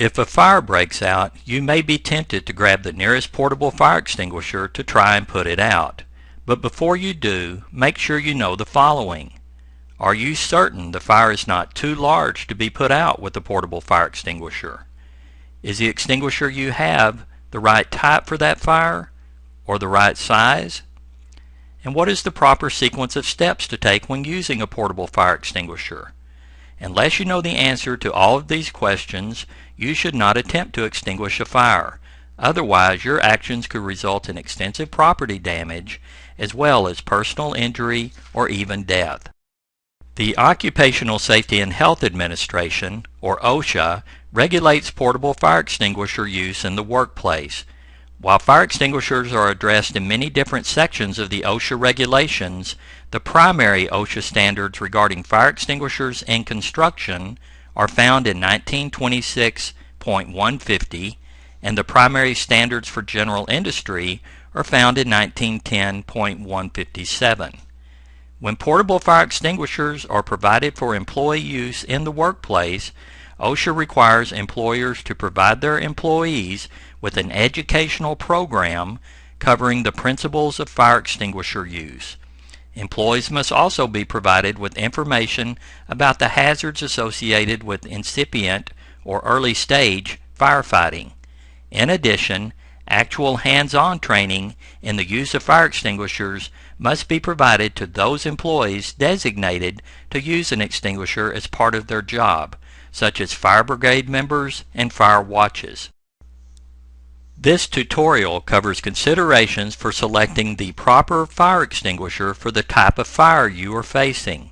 If a fire breaks out, you may be tempted to grab the nearest portable fire extinguisher to try and put it out. But before you do, make sure you know the following. Are you certain the fire is not too large to be put out with a portable fire extinguisher? Is the extinguisher you have the right type for that fire, or the right size? And what is the proper sequence of steps to take when using a portable fire extinguisher? Unless you know the answer to all of these questions, you should not attempt to extinguish a fire. Otherwise, your actions could result in extensive property damage as well as personal injury or even death. The Occupational Safety and Health Administration, or OSHA, regulates portable fire extinguisher use in the workplace. While fire extinguishers are addressed in many different sections of the OSHA regulations, the primary OSHA standards regarding fire extinguishers in construction are found in 1926.150, and the primary standards for general industry are found in 1910.157. When portable fire extinguishers are provided for employee use in the workplace, OSHA requires employers to provide their employees with an educational program covering the principles of fire extinguisher use. Employees must also be provided with information about the hazards associated with incipient or early stage firefighting. In addition, actual hands-on training in the use of fire extinguishers must be provided to those employees designated to use an extinguisher as part of their job, such as fire brigade members and fire watches. This tutorial covers considerations for selecting the proper fire extinguisher for the type of fire you are facing.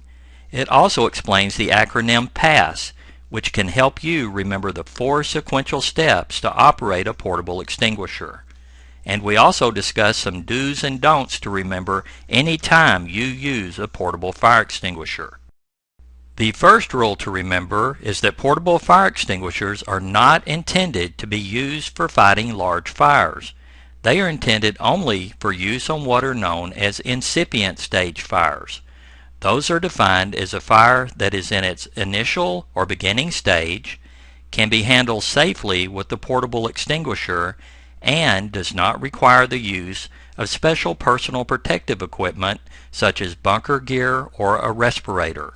It also explains the acronym PASS, which can help you remember the 4 sequential steps to operate a portable extinguisher. And we also discuss some do's and don'ts to remember any time you use a portable fire extinguisher. The first rule to remember is that portable fire extinguishers are not intended to be used for fighting large fires. They are intended only for use on what are known as incipient stage fires. Those are defined as a fire that is in its initial or beginning stage, can be handled safely with the portable extinguisher, and does not require the use of special personal protective equipment such as bunker gear or a respirator.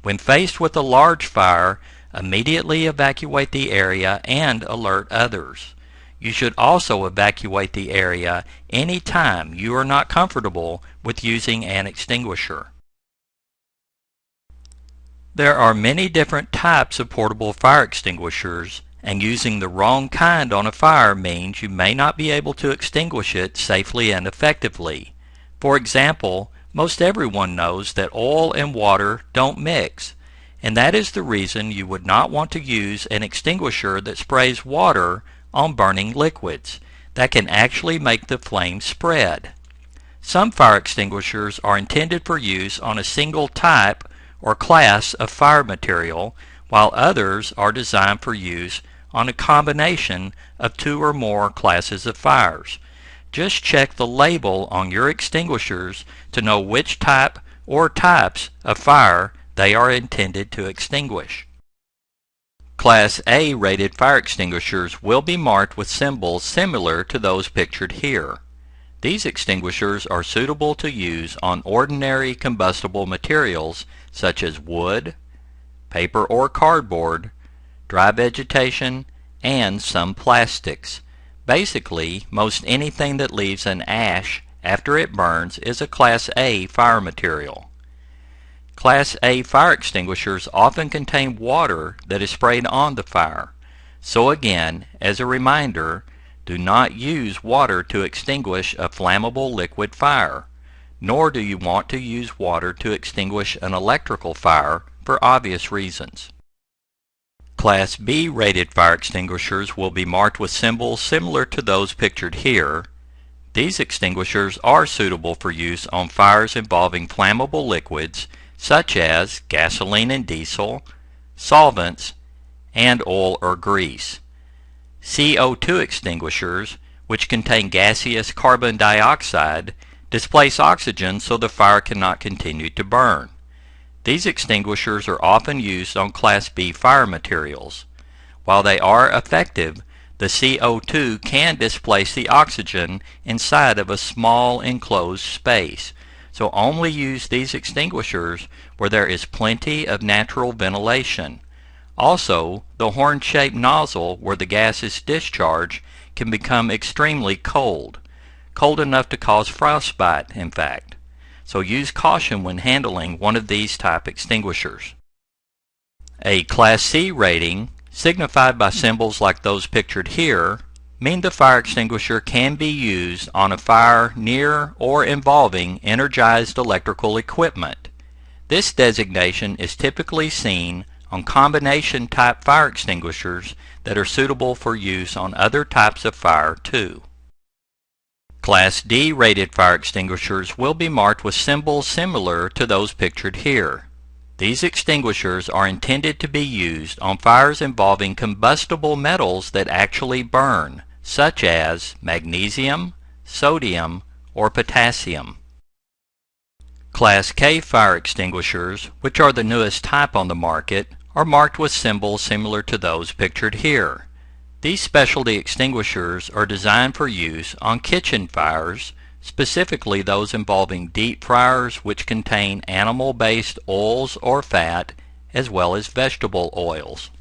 When faced with a large fire, immediately evacuate the area and alert others. You should also evacuate the area any time you are not comfortable with using an extinguisher. There are many different types of portable fire extinguishers, and using the wrong kind on a fire means you may not be able to extinguish it safely and effectively. For example, most everyone knows that oil and water don't mix, and that is the reason you would not want to use an extinguisher that sprays water on burning liquids. That can actually make the flame spread. Some fire extinguishers are intended for use on a single type or class of fire material, while others are designed for use on a combination of 2 or more classes of fires. Just check the label on your extinguishers to know which type or types of fire they are intended to extinguish. Class A rated fire extinguishers will be marked with symbols similar to those pictured here. These extinguishers are suitable to use on ordinary combustible materials such as wood, paper or cardboard, dry vegetation, and some plastics. Basically, most anything that leaves an ash after it burns is a Class A fire material. Class A fire extinguishers often contain water that is sprayed on the fire. So again, as a reminder, do not use water to extinguish a flammable liquid fire, nor do you want to use water to extinguish an electrical fire for obvious reasons. Class B rated fire extinguishers will be marked with symbols similar to those pictured here. These extinguishers are suitable for use on fires involving flammable liquids such as gasoline and diesel, solvents, and oil or grease. CO2 extinguishers, which contain gaseous carbon dioxide, displace oxygen so the fire cannot continue to burn. These extinguishers are often used on Class B fire materials. While they are effective, the CO2 can displace the oxygen inside of a small enclosed space. So only use these extinguishers where there is plenty of natural ventilation. Also, the horn-shaped nozzle where the gas is discharged can become extremely cold. Cold enough to cause frostbite, in fact. So use caution when handling one of these type extinguishers. A Class C rating, signified by symbols like those pictured here, mean the fire extinguisher can be used on a fire near or involving energized electrical equipment. This designation is typically seen on combination type fire extinguishers that are suitable for use on other types of fire too. Class D rated fire extinguishers will be marked with symbols similar to those pictured here. These extinguishers are intended to be used on fires involving combustible metals that actually burn, such as magnesium, sodium, or potassium. Class K fire extinguishers, which are the newest type on the market, are marked with symbols similar to those pictured here. These specialty extinguishers are designed for use on kitchen fires, specifically those involving deep fryers which contain animal-based oils or fat, as well as vegetable oils.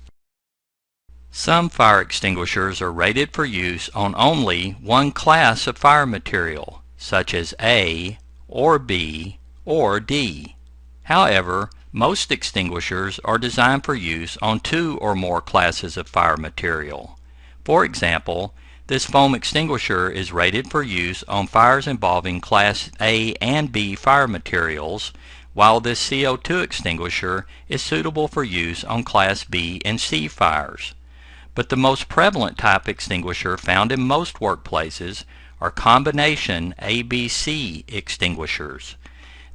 Some fire extinguishers are rated for use on only one class of fire material, such as A, or B, or D. However, most extinguishers are designed for use on two or more classes of fire material. For example, this foam extinguisher is rated for use on fires involving Class A and B fire materials, while this CO2 extinguisher is suitable for use on Class B and C fires. But the most prevalent type extinguisher found in most workplaces are combination ABC extinguishers.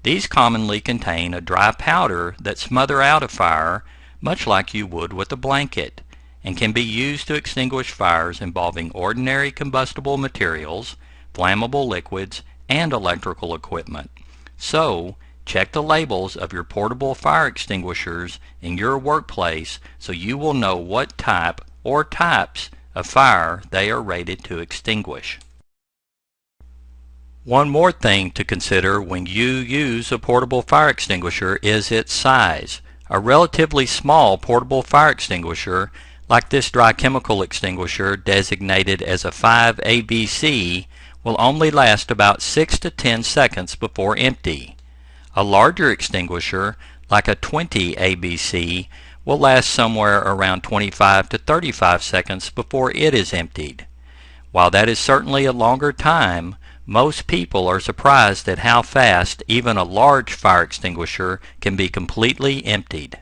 These commonly contain a dry powder that smother out a fire, much like you would with a blanket, and can be used to extinguish fires involving ordinary combustible materials, flammable liquids, and electrical equipment. So, check the labels of your portable fire extinguishers in your workplace so you will know what type or types of fire they are rated to extinguish. One more thing to consider when you use a portable fire extinguisher is its size. A relatively small portable fire extinguisher, like this dry chemical extinguisher designated as a 5ABC, will only last about 6 to 10 seconds before empty. A larger extinguisher, like a 20ABC, will last somewhere around 25 to 35 seconds before it is emptied. While that is certainly a longer time, most people are surprised at how fast even a large fire extinguisher can be completely emptied.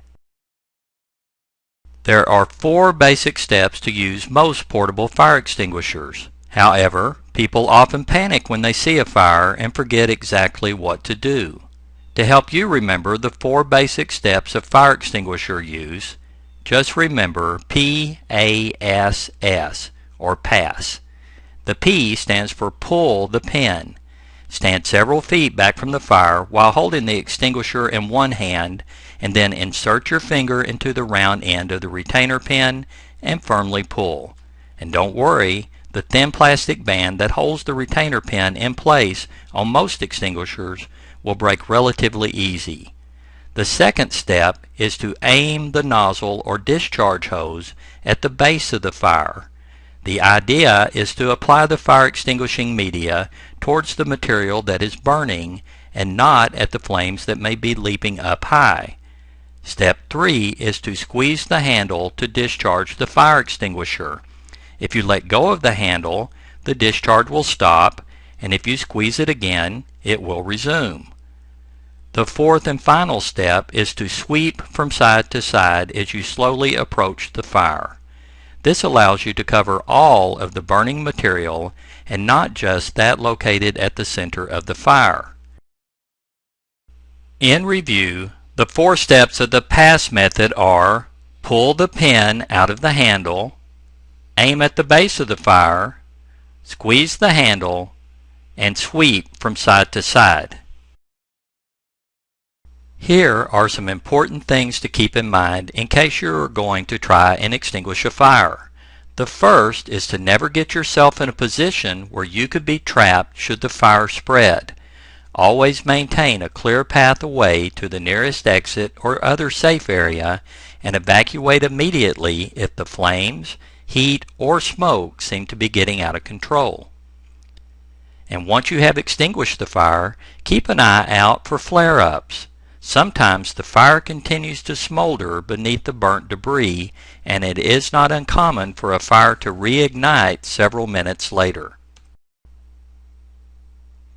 There are 4 basic steps to use most portable fire extinguishers. However, people often panic when they see a fire and forget exactly what to do. To help you remember the 4 basic steps of fire extinguisher use, just remember PASS, or PASS. The P stands for pull the pin. Stand several feet back from the fire while holding the extinguisher in one hand, and then insert your finger into the round end of the retainer pin and firmly pull. And don't worry, the thin plastic band that holds the retainer pin in place on most extinguishers will break relatively easy. The second step is to aim the nozzle or discharge hose at the base of the fire. The idea is to apply the fire extinguishing media towards the material that is burning and not at the flames that may be leaping up high. Step 3 is to squeeze the handle to discharge the fire extinguisher. If you let go of the handle, the discharge will stop, and if you squeeze it again, it will resume. The fourth and final step is to sweep from side to side as you slowly approach the fire. This allows you to cover all of the burning material and not just that located at the center of the fire. In review, the 4 steps of the PASS method are: pull the pin out of the handle, aim at the base of the fire, squeeze the handle, and sweep from side to side. Here are some important things to keep in mind in case you are going to try and extinguish a fire. The first is to never get yourself in a position where you could be trapped should the fire spread. Always maintain a clear path away to the nearest exit or other safe area and evacuate immediately if the flames, heat, or smoke seem to be getting out of control. And once you have extinguished the fire, keep an eye out for flare-ups. Sometimes the fire continues to smolder beneath the burnt debris, and it is not uncommon for a fire to reignite several minutes later.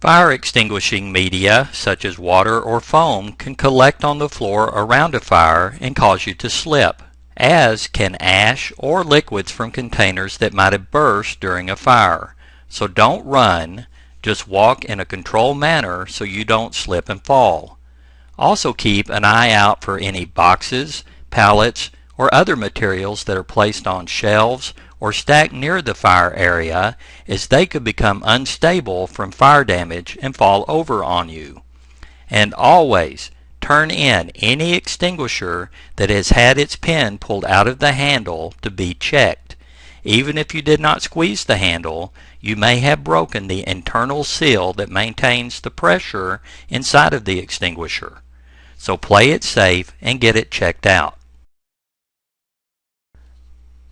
Fire extinguishing media, such as water or foam, can collect on the floor around a fire and cause you to slip, as can ash or liquids from containers that might have burst during a fire. So don't run, just walk in a controlled manner so you don't slip and fall. Also keep an eye out for any boxes, pallets, or other materials that are placed on shelves or stacked near the fire area, as they could become unstable from fire damage and fall over on you. And always turn in any extinguisher that has had its pin pulled out of the handle to be checked. Even if you did not squeeze the handle, you may have broken the internal seal that maintains the pressure inside of the extinguisher. So play it safe and get it checked out.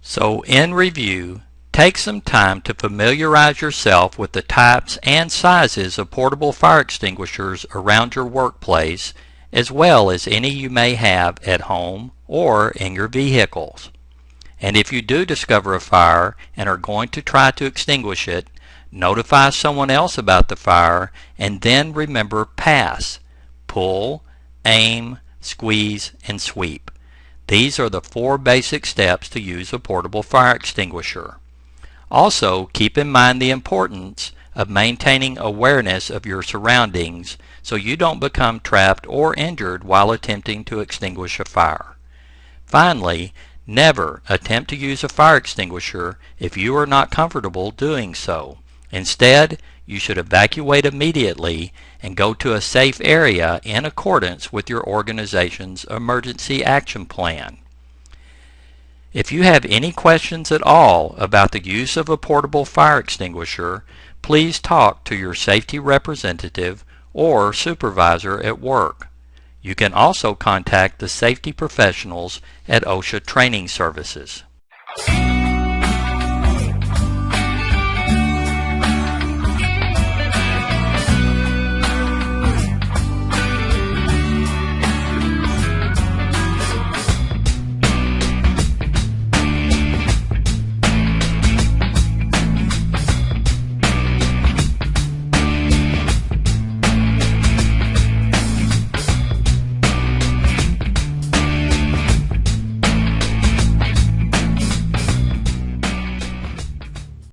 So in review, take some time to familiarize yourself with the types and sizes of portable fire extinguishers around your workplace, as well as any you may have at home or in your vehicles. And if you do discover a fire and are going to try to extinguish it, notify someone else about the fire, and then remember PASS: pull, aim, squeeze, and sweep. These are the 4 basic steps to use a portable fire extinguisher. Also, keep in mind the importance of maintaining awareness of your surroundings so you don't become trapped or injured while attempting to extinguish a fire. Finally, never attempt to use a fire extinguisher if you are not comfortable doing so. Instead, you should evacuate immediately and go to a safe area in accordance with your organization's emergency action plan. If you have any questions at all about the use of a portable fire extinguisher, please talk to your safety representative or supervisor at work. You can also contact the safety professionals at OSHA Training Services.